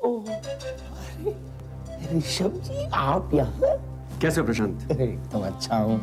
ओह, अरे ऋषभ जी आप यहाँ? कैसे हो प्रशांत? एकदम अच्छा हूँ।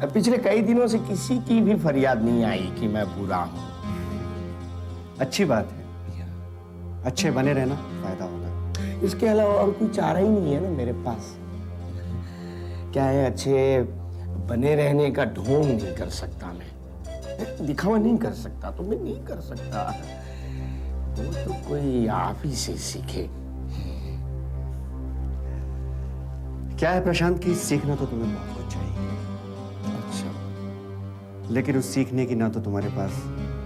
पिछले कई दिनों से किसी की भी फरियाद नहीं आई कि मैं बुरा हूँ। अच्छी बात है, अच्छे बने रहना फायदा होगा। इसके अलावा और कोई चारा ही नहीं है ना मेरे पास। क्या है, अच्छे बने रहने का ढोंग नहीं कर सकता मैं, दिखावा नहीं कर सकता, तो मैं नहीं कर सकता। वो तो कोई आप ही से सीखे। क्या है प्रशांत की सीखना तो तुम्हें बहुत कुछ चाहिए। अच्छा, लेकिन उस सीखने की ना तो तुम्हारे पास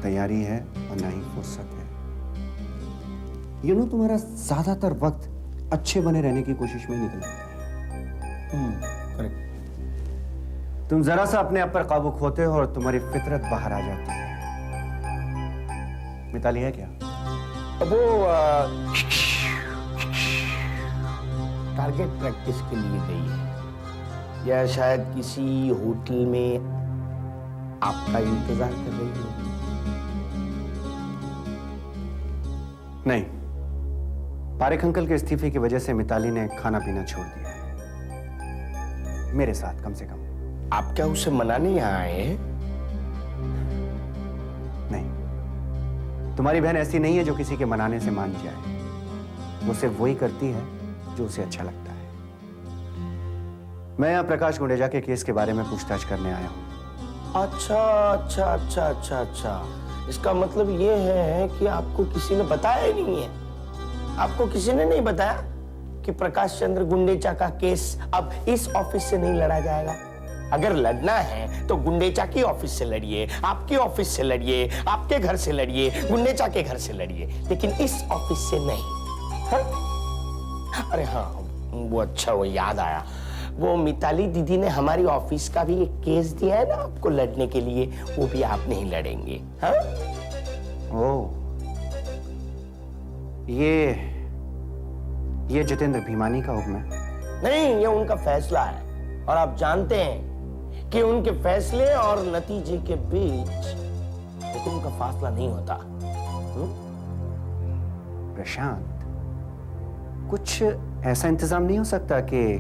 तैयारी है और ना ही फुर्सत है। तुम्हारा ज्यादातर वक्त अच्छे बने रहने की कोशिश में निकल जाता है। करेक्ट। तुम जरा सा अपने आप पर काबू खोते हो और तुम्हारी फितरत बाहर आ जाती है। मिताली है क्या? वो टारगेट प्रैक्टिस के लिए गई है, या शायद किसी होटल में आपका इंतजार कर रही हो। नहीं, पारेख अंकल के इस्तीफे की वजह से मिताली ने खाना पीना छोड़ दिया है, मेरे साथ कम से कम। आप क्या उसे मनाने यहाँ आए हैं? नहीं, तुम्हारी बहन ऐसी नहीं है जो किसी के मनाने से मान जाए। वो सिर्फ वही करती है जो उसे अच्छा लगता है। मैं यहाँ प्रकाश गुंडेजा के केस के बारे में पूछताछ करने आया हूँ। अच्छा अच्छा अच्छा अच्छा अच्छा, इसका मतलब ये है कि आपको किसी ने बताया ही नहीं है। आपको किसी ने नहीं बताया कि प्रकाश चंद्र गुंडेचा का केस अब इस ऑफिस से नहीं लड़ा जाएगा। अगर लड़ना है तो गुंडेचा की ऑफिस से लड़िए, आपकी ऑफिस से लड़िए, आपके घर से लड़िए, गुंडेचा के घर से लड़िए, लेकिन इस ऑफिस से नहीं। हाँ? अरे हाँ, वो अच्छा, वो याद आया, वो मिताली दीदी ने हमारी ऑफिस का भी एक केस दिया है ना आपको लड़ने के लिए, वो भी आप नहीं लड़ेंगे। हाँ? ओह, ये जितेंद्र भीमानी का हुक्म है? नहीं, ये उनका फैसला है, और आप जानते हैं कि उनके फैसले और नतीजे के बीच लेकिन उनका फासला नहीं होता। प्रशांत, कुछ ऐसा इंतजाम नहीं हो सकता कि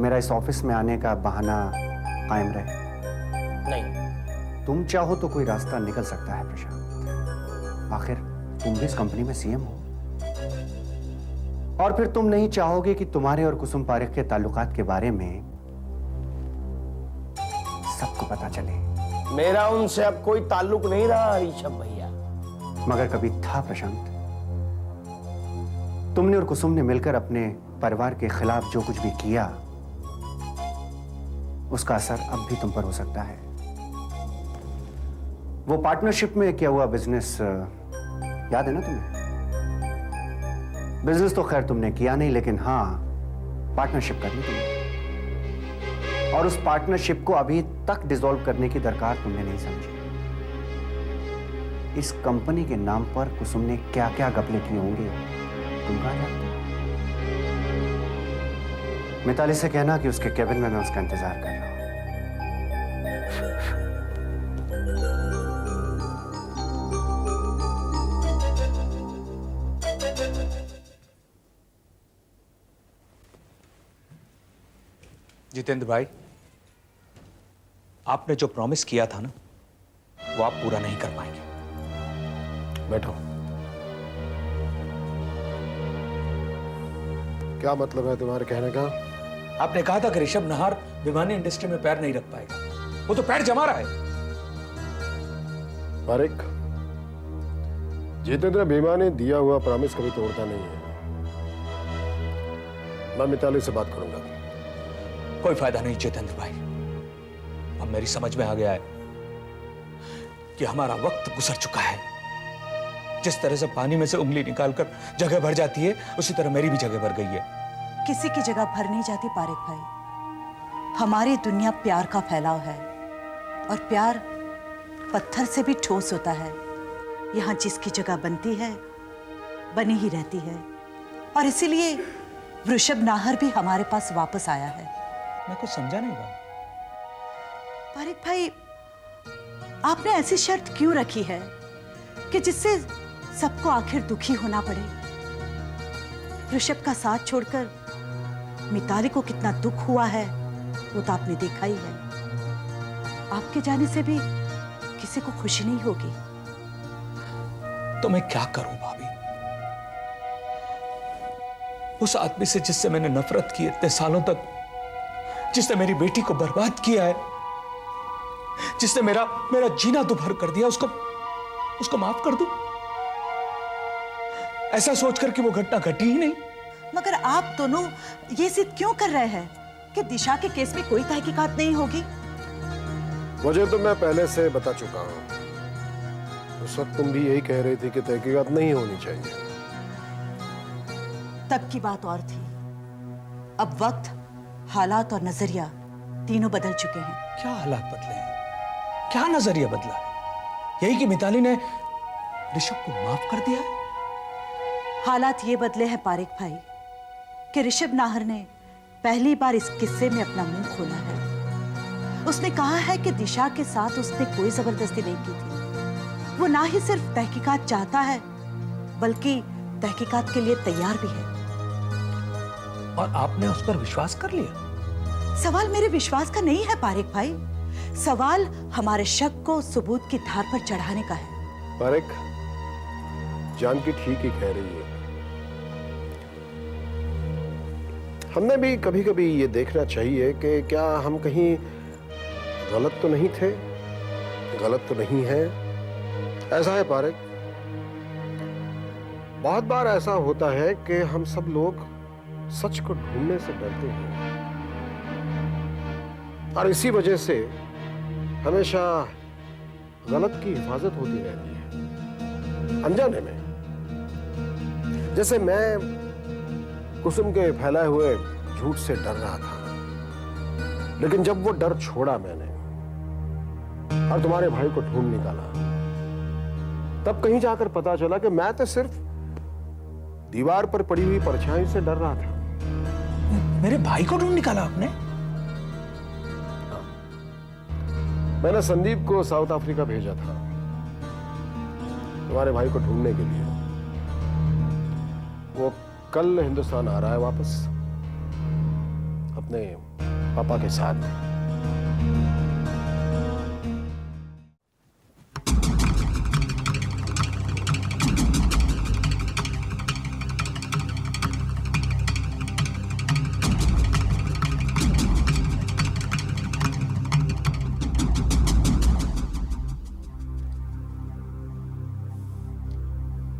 मेरा इस ऑफिस में आने का बहाना कायम रहे? नहीं, तुम चाहो तो कोई रास्ता निकल सकता है प्रशांत। आखिर तुम भी इस कंपनी में सीएम हो, और फिर तुम नहीं चाहोगे कि तुम्हारे और कुसुम पारेख के ताल्लुकात के बारे में सबको पता चले। मेरा उनसे अब कोई ताल्लुक नहीं रहा ऋषभ भैया। मगर कभी था प्रशांत। तुमने और कुसुम ने मिलकर अपने परिवार के खिलाफ जो कुछ भी किया, उसका असर अब भी तुम पर हो सकता है। वो पार्टनरशिप में किया हुआ बिजनेस याद है ना तुम्हें? बिजनेस तो खैर तुमने किया नहीं, लेकिन हाँ, पार्टनरशिप कर ली तुमने। और उस पार्टनरशिप को अभी तक डिसॉल्व करने की दरकार तुमने नहीं समझी। इस कंपनी के नाम पर कुसुम ने क्या क्या घपले किए होंगे तुम कहां जानते हो? मिताली से कहना कि उसके केबिन में मैं उसका इंतजार कर रहा हूं। जितेंद्र भाई, आपने जो प्रॉमिस किया था ना, वो आप पूरा नहीं कर पाएंगे। बैठो। क्या मतलब है तुम्हारे कहने का? आपने कहा था कि ऋषभ नाहर भिमानी इंडस्ट्री में पैर नहीं रख पाएगा। वो तो पैर जमा रहा है। पारेख, जितेंद्र भीमा ने दिया हुआ प्रॉमिस कभी तोड़ता नहीं है। मैं मिताली से बात करूंगा। कोई फायदा नहीं जितेंद्र भाई, अब मेरी समझ में आ गया है कि हमारा वक्त गुजर चुका है। जिस तरह से पानी में से उंगली निकालकर जगह भर जाती है, उसी तरह मेरी भी जगह भर गई है। किसी की जगह भर नहीं जाती पारेख भाई। हमारी दुनिया प्यार का फैलाव है, और प्यार पत्थर से भी ठोस होता है। यहाँ जिसकी जगह बनती है, बनी ही रहती है, और इसीलिए ऋषभ नाहर भी हमारे पास वापस आया है। मैं कुछ समझा नहीं बात। पारेख भाई, आपने ऐसी शर्त क्यों रखी है कि जिससे सबको आखिर दुखी होना पड़े? ऋषभ का साथ छोड़कर मिताली को कितना दुख हुआ है वो तो आपने देखा ही है। आपके जाने से भी किसी को खुशी नहीं होगी। तो मैं क्या करूं भाभी? उस आदमी से जिससे मैंने नफरत की इतने सालों तक, जिसने मेरी बेटी को बर्बाद किया है, जिसने मेरा जीना दुभर कर दिया, उसको माफ कर दूं? ऐसा सोचकर कि वो घटना घटी ही नहीं। मगर आप दोनों ये जिद क्यों कर रहे हैं कि दिशा के केस में कोई तहकीकात नहीं होगी? मुझे तो मैं पहले से बता चुका हूं। उस वक्त तुम भी यही कह रही थी कि तहकीकात नहीं होनी चाहिए। तब की बात और थी। अब वक्त, हालात और नजरिया तीनों बदल चुके हैं। क्या हालात बदले हैं? क्या नजरिया बदला है? यही कि मिताली ने ऋषभ को माफ कर दिया है? हालात ये बदले हैं पारेख भाई कि ऋषभ नाहर ने पहली बार इस किस्से में अपना मुंह खोला है। उसने कहा है कि दिशा के साथ उसने कोई जबरदस्ती नहीं की थी। वो ना ही सिर्फ तहकीकात चाहता है बल्कि तहकीकात के लिए तैयार भी है। और आपने उस पर विश्वास कर लिया? सवाल मेरे विश्वास का नहीं है पारेख भाई, सवाल हमारे शक को सबूत की धार पर चढ़ाने का है। पारेख, जानकी ठीक ही कह रही है। हमने भी कभी कभी ये देखना चाहिए कि क्या हम कहीं गलत तो नहीं थे, गलत तो नहीं है। ऐसा है पारेख, बहुत बार ऐसा होता है कि हम सब लोग सच को ढूंढने से डरते हैं और इसी वजह से हमेशा गलत की हिफाजत होती रहती है अनजाने में। जैसे मैं कुसुम के फैलाए हुए झूठ से डर रहा था, लेकिन जब वो डर छोड़ा मैंने और तुम्हारे भाई को ढूंढ निकाला, तब कहीं जाकर पता चला कि मैं तो सिर्फ दीवार पर पड़ी हुई परछाई से डर रहा था। मेरे भाई को ढूंढ निकाला आपने? मैंने संदीप को साउथ अफ्रीका भेजा था तुम्हारे भाई को ढूंढने के लिए। वो कल हिंदुस्तान आ रहा है वापस अपने पापा के साथ।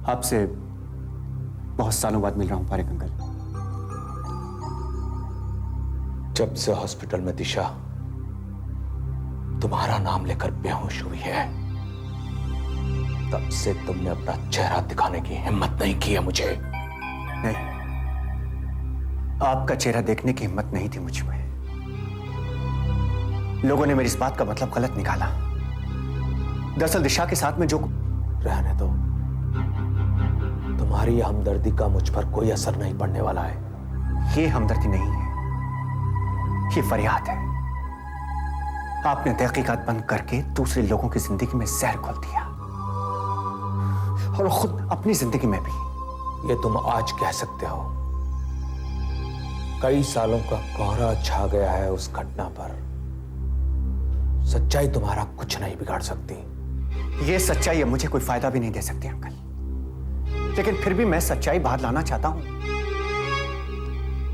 आपसे बहुत सालों बाद मिल रहा हूं पारेख अंकल। जब से हॉस्पिटल में दिशा तुम्हारा नाम लेकर बेहोश हुई है, तब से तुमने अपना चेहरा दिखाने की हिम्मत नहीं की है मुझे। नहीं, आपका चेहरा देखने की हिम्मत नहीं थी मुझ में। लोगों ने मेरी इस बात का मतलब गलत निकाला। दरअसल दिशा के साथ में जो रहने दो, तुम्हारी हमदर्दी का मुझ पर कोई असर नहीं पड़ने वाला है। ये हमदर्दी नहीं है, ये फरियाद है। आपने तहकीकात बंद करके दूसरे लोगों की जिंदगी में जहर घोल दिया और खुद अपनी जिंदगी में भी। ये तुम आज कह सकते हो। कई सालों का कोहरा छा गया है उस घटना पर। सच्चाई तुम्हारा कुछ नहीं बिगाड़ सकती। ये सच्चाई अब मुझे कोई फायदा भी नहीं दे सकती अंकल, लेकिन फिर भी मैं सच्चाई बाहर लाना चाहता हूं।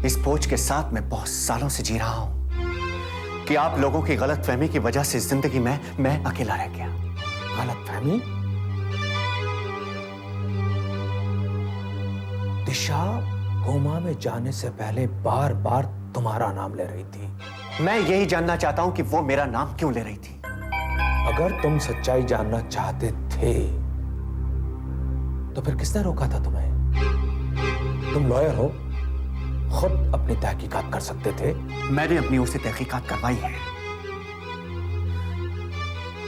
इस बोझ के साथ मैं बहुत सालों से जी रहा हूं कि आप लोगों की गलतफहमी की वजह से जिंदगी में मैं अकेला रह गया। गलतफहमी? दिशा कोमा में जाने से पहले बार बार तुम्हारा नाम ले रही थी। मैं यही जानना चाहता हूं कि वो मेरा नाम क्यों ले रही थी। अगर तुम सच्चाई जानना चाहते थे तो फिर किसने रोका था तुम्हें? तुम लॉयर हो, खुद अपनी तहकीकात कर सकते थे। मैंने अपनी ओर से तहकीकात करवाई है।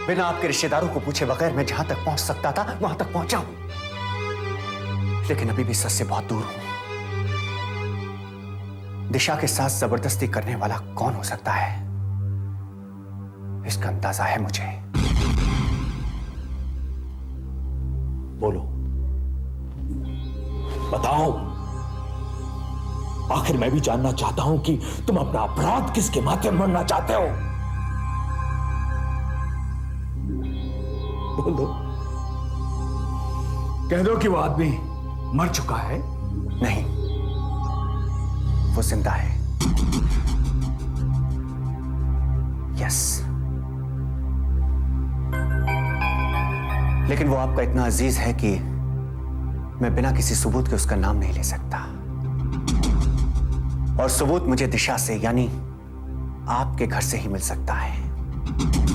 बिना आपके रिश्तेदारों को पूछे बगैर मैं जहां तक पहुंच सकता था वहां तक पहुंचा हूं, लेकिन अभी भी सच से बहुत दूर हूं। दिशा के साथ जबरदस्ती करने वाला कौन हो सकता है, इसका अंदाजा है मुझे। बोलो, बताओ, आखिर मैं भी जानना चाहता हूं कि तुम अपना अपराध किसके माथे मरना चाहते हो। बोल दो, कह दो कि वो आदमी मर चुका है। नहीं, वो जिंदा है। यस, लेकिन वो आपका इतना अजीज है कि मैं बिना किसी सबूत के उसका नाम नहीं ले सकता। और सबूत मुझे दिशा से यानी आपके घर से ही मिल सकता है।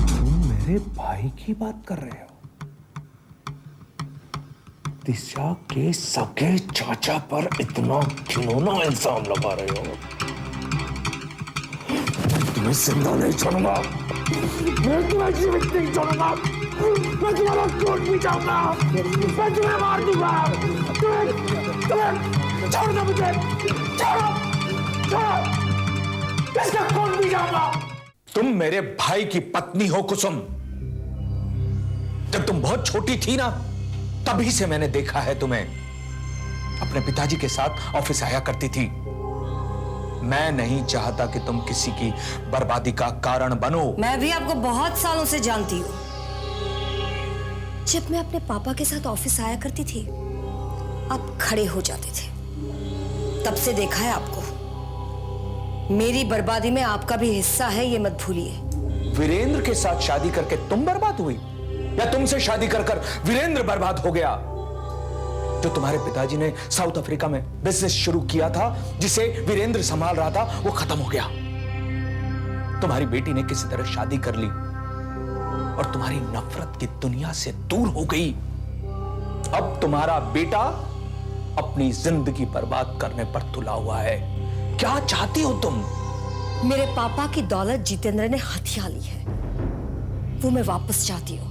तुम मेरे भाई की बात कर रहे हो? दिशा के सगे चाचा पर इतना घिनौना इल्जाम लगा रहे हो? मैं तुम्हें जिंदा नहीं छोड़ूंगा, मैं तुम्हें जीवित नहीं छोड़ूंगा, मैं तुम्हारा खून पी जाऊंगा, मैं तुम्हें मार दूंगा, तुम्हें छोड़ दो मुझे, छोड़ो, इसका खून पी जाऊंगा। तुम मेरे भाई की पत्नी हो कुसुम। जब तुम बहुत छोटी थी ना, तभी से मैंने देखा है तुम्हें। अपने पिताजी के साथ ऑफिस आया करती थी। मैं नहीं चाहता कि तुम किसी की बर्बादी का कारण बनो। मैं भी आपको बहुत सालों से जानती हूँ। जब मैं अपने पापा के साथ ऑफिस आया करती थी, आप खड़े हो जाते थे। तब से देखा है आपको। मेरी बर्बादी में आपका भी हिस्सा है, ये मत भूलिए। वीरेंद्र के साथ शादी करके तुम बर्बाद हुई, या तुमसे शादी कर वीरेंद्र बर्बाद हो गया? जो तुम्हारे पिताजी ने साउथ अफ्रीका में बिजनेस शुरू किया था, जिसे वीरेंद्र संभाल रहा था, वो खत्म हो गया। तुम्हारी बेटी ने किसी तरह शादी कर ली और तुम्हारी नफरत की दुनिया से दूर हो गई। अब तुम्हारा बेटा अपनी जिंदगी बर्बाद करने पर तुला हुआ है। क्या चाहती हो तुम? मेरे पापा की दौलत जितेंद्र ने हथिया ली है, वो मैं वापस चाहती हूँ।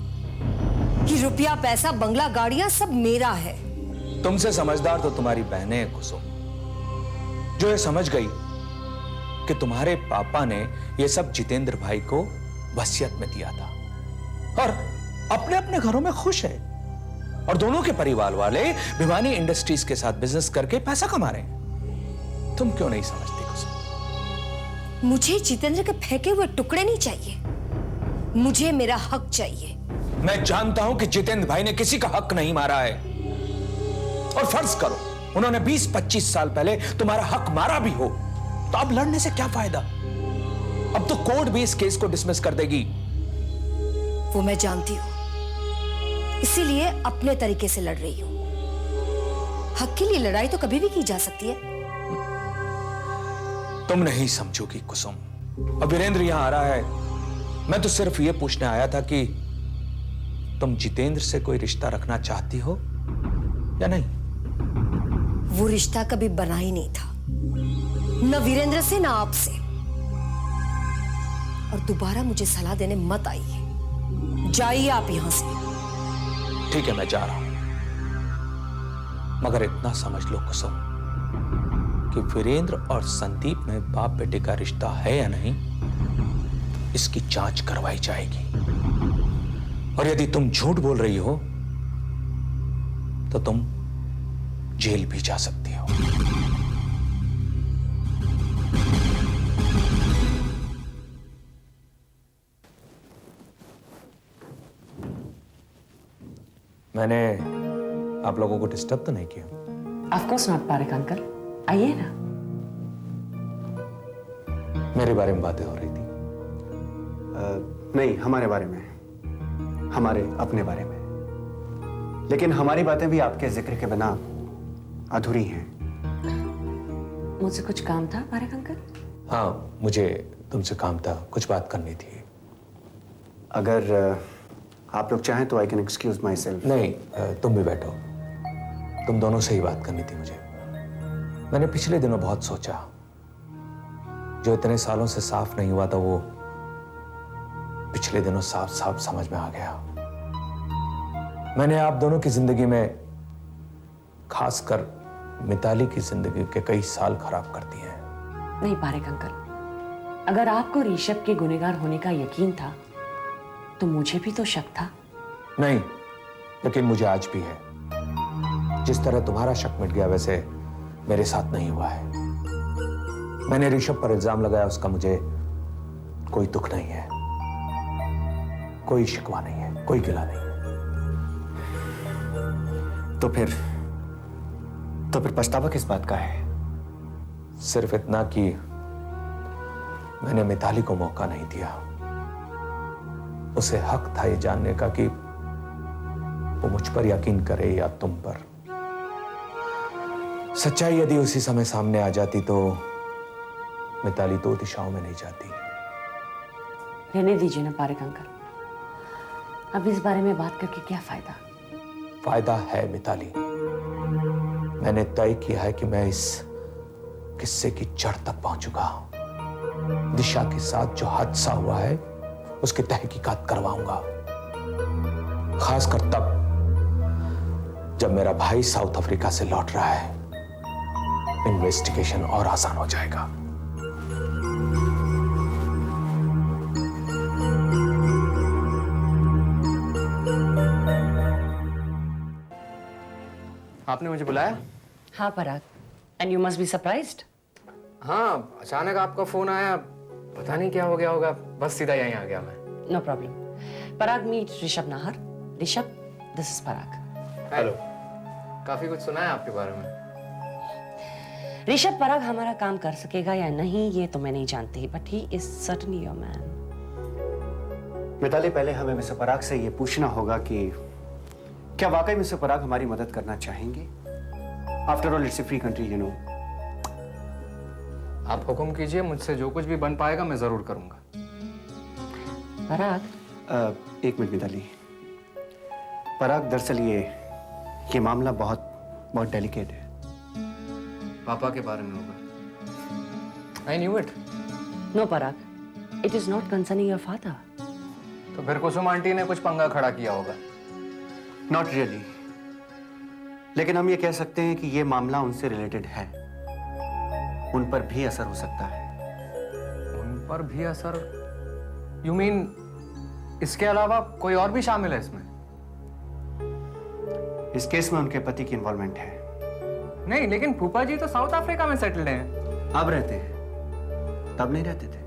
कि रुपया, पैसा, बंगला, गाड़ियां सब मेरा है। तुमसे समझदार तो तुम्हारी बहनें हैं कुसुम, जो ये समझ गई कि तुम्हारे पापा ने ये सब जितेंद्र भाई को वसीयत में दिया था, और अपने अपने घरों में खुश है। और दोनों के परिवार वाले भिवानी इंडस्ट्रीज के साथ बिजनेस करके पैसा कमा रहे हैं। तुम क्यों नहीं समझती कुसुम? मुझे जितेंद्र के फेंके हुए टुकड़े नहीं चाहिए, मुझे मेरा हक चाहिए। मैं जानता हूं कि जितेंद्र भाई ने किसी का हक नहीं मारा है। और फर्ज करो उन्होंने 20-25 साल पहले तुम्हारा हक मारा भी हो, तो अब लड़ने से क्या फायदा? अब तो कोर्ट भी इस केस को डिसमिस कर देगी। वो मैं जानती हूं, इसीलिए अपने तरीके से लड़ रही हूं। हक के लिए लड़ाई तो कभी भी की जा सकती है। तुम नहीं समझोगी कुसुम। अब वीरेंद्र यहां आ रहा है, मैं तो सिर्फ यह पूछने आया था कि तुम जितेंद्र से कोई रिश्ता रखना चाहती हो या नहीं? वो रिश्ता कभी बना ही नहीं था, न वीरेंद्र से, न आपसे। और दोबारा मुझे सलाह देने मत आइए, जाइए आप यहां से। ठीक है, मैं जा रहा हूं, मगर इतना समझ लो कुसुम कि वीरेंद्र और संदीप में बाप बेटे का रिश्ता है या नहीं, इसकी जांच करवाई जाएगी। और यदि तुम झूठ बोल रही हो तो तुम जेल भी जा सकती हो। मैंने आप लोगों को डिस्टर्ब तो नहीं किया? Of course not Parekh uncle, आइए ना। मेरे बारे में बातें हो रही थी? नहीं, हमारे बारे में, हमारे अपने बारे में। लेकिन हमारी बातें भी आपके जिक्र के बिना अधूरी हैं। मुझसे कुछ काम था पारेख अंकल? हाँ, मुझे तुमसे काम था, कुछ बात करनी थी। अगर आप लोग चाहें तो I can excuse my self. नहीं, तुम भी बैठो, तुम दोनों से ही बात करनी थी मुझे। मैंने पिछले दिनों बहुत सोचा, जो इतने सालों से साफ नहीं हुआ था वो पिछले दिनों साफ साफ समझ में आ गया। मैंने आप दोनों की जिंदगी में, खासकर मिताली की जिंदगी के कई साल खराब कर दिए हैं। नहीं पारेख अंकल, अगर आपको ऋषभ के गुनहगार होने का यकीन था तो मुझे भी तो शक था। नहीं, लेकिन मुझे आज भी है। जिस तरह तुम्हारा शक मिट गया, वैसे मेरे साथ नहीं हुआ है। मैंने ऋषभ पर इल्जाम लगाया, उसका मुझे कोई दुख नहीं है, कोई शिकवा नहीं है, कोई गिला नहीं है। तो फिर पछतावा किस बात का है? सिर्फ इतना कि मैंने मिताली को मौका नहीं दिया। उसे हक था ये जानने का कि वो मुझ पर यकीन करे या तुम पर। सच्चाई यदि उसी समय सामने आ जाती तो मिताली दो दिशाओं में नहीं जाती। रहने दीजिए ना पारेख अंकल, अब इस बारे में बात करके क्या फायदा? फायदा है मिताली। मैंने तय किया है कि मैं इस किस्से की जड़ तक पहुंचूंगा। दिशा के साथ जो हादसा हुआ है उसकी तहकीकात करवाऊंगा, खासकर तब जब मेरा भाई साउथ अफ्रीका से लौट रहा है। इन्वेस्टिगेशन और आसान हो जाएगा। आपने मुझे बुलाया? हाँ Parag, and you must be surprised. हाँ, अचानक आपका फोन आया, पता नहीं क्या हो गया होगा, बस सीधा यहीं आ गया मैं। No problem. Parag meet Rishabh Nahar. Rishabh, this is Parag. Hello. काफी कुछ सुना है आपके बारे में। ऋषभ पराग हमारा काम कर सकेगा या नहीं ये तो मैं नहीं जानती, but he is certainly your man. Mitali, पहले हमें मिस्टर पराग से ये पूछना होगा कि क्या वाकई मिस्टर पराग हमारी मदद करना चाहेंगे? After all it's a free country, you know. आप हुक्म कीजिए, मुझसे जो कुछ भी बन पाएगा मैं जरूर करूंगा। पराग, एक मिनट मिताली। पराग, दरअसल ये मामला बहुत डेलिकेट है। पापा के बारे में होगा। I knew it. No Parag, it is not concerning your father. तो फिर कुसुम आंटी ने कुछ पंगा खड़ा किया होगा। नॉट रियली, लेकिन हम ये कह सकते हैं कि ये मामला उनसे रिलेटेड है। उन पर भी असर हो सकता है। उन पर भी असर? यू मीन इसके अलावा कोई और भी शामिल है इसमें? इस केस में उनके पति की इन्वॉल्वमेंट है। नहीं, लेकिन फूफा जी तो साउथ अफ्रीका में सेटल्ड हैं। अब रहते हैं, तब नहीं रहते थे।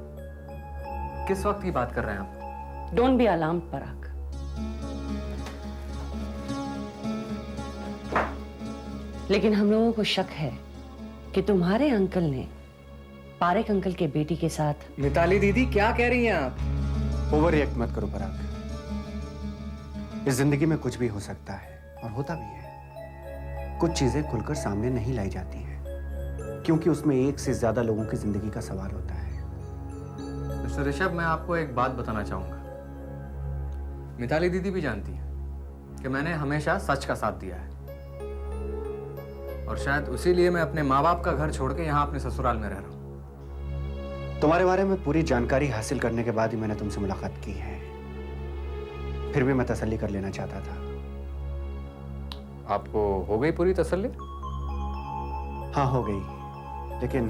किस वक्त की बात कर रहे हैं आप? डोंट बी अलार्म्ड पराग। लेकिन हम लोगों को शक है कि तुम्हारे अंकल ने पारेख अंकल के बेटी के साथ। मिताली दीदी, क्या कह रही हैं आप? ओवर रिएक्ट मत करो पराग। इस जिंदगी में कुछ भी हो सकता है और होता भी है। कुछ चीजें खुलकर सामने नहीं लाई जाती हैं क्योंकि उसमें एक से ज्यादा लोगों की जिंदगी का सवाल होता है। मिस्टर ऋषभ, मैं आपको एक बात बताना चाहूंगा। मिताली दीदी भी जानती है कि मैंने हमेशा सच का साथ दिया है, और शायद उसी लिए मैं अपने माँ बाप का घर छोड़ के यहाँ अपने ससुराल में रह रहा हूँ। तुम्हारे बारे में पूरी जानकारी हासिल करने के बाद ही मैंने तुमसे मुलाकात की है। फिर भी मैं तसल्ली कर लेना चाहता था। आपको हो गई पूरी तसल्ली? हाँ, हो गई, लेकिन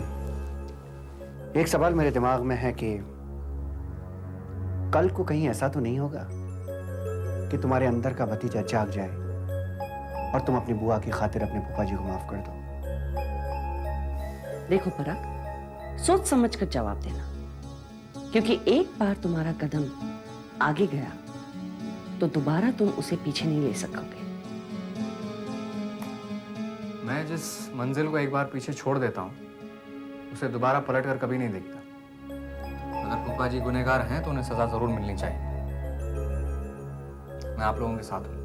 एक सवाल मेरे दिमाग में है कि कल को कहीं ऐसा तो नहीं होगा कि तुम्हारे अंदर का भतीजा जाग जाए और तुम अपनी बुआ की खातिर अपने फूफा जी को माफ कर दो। देखो पराग, सोच समझ कर जवाब देना, क्योंकि एक बार तुम्हारा कदम आगे गया तो दोबारा तुम उसे पीछे नहीं ले सकोगे। मैं जिस मंजिल को एक बार पीछे छोड़ देता हूँ उसे दोबारा पलट कर कभी नहीं देखता। अगर फूफा जी गुनहगार हैं तो उन्हें सजा जरूर मिलनी चाहिए। मैं आप लोगों के साथ हूँ।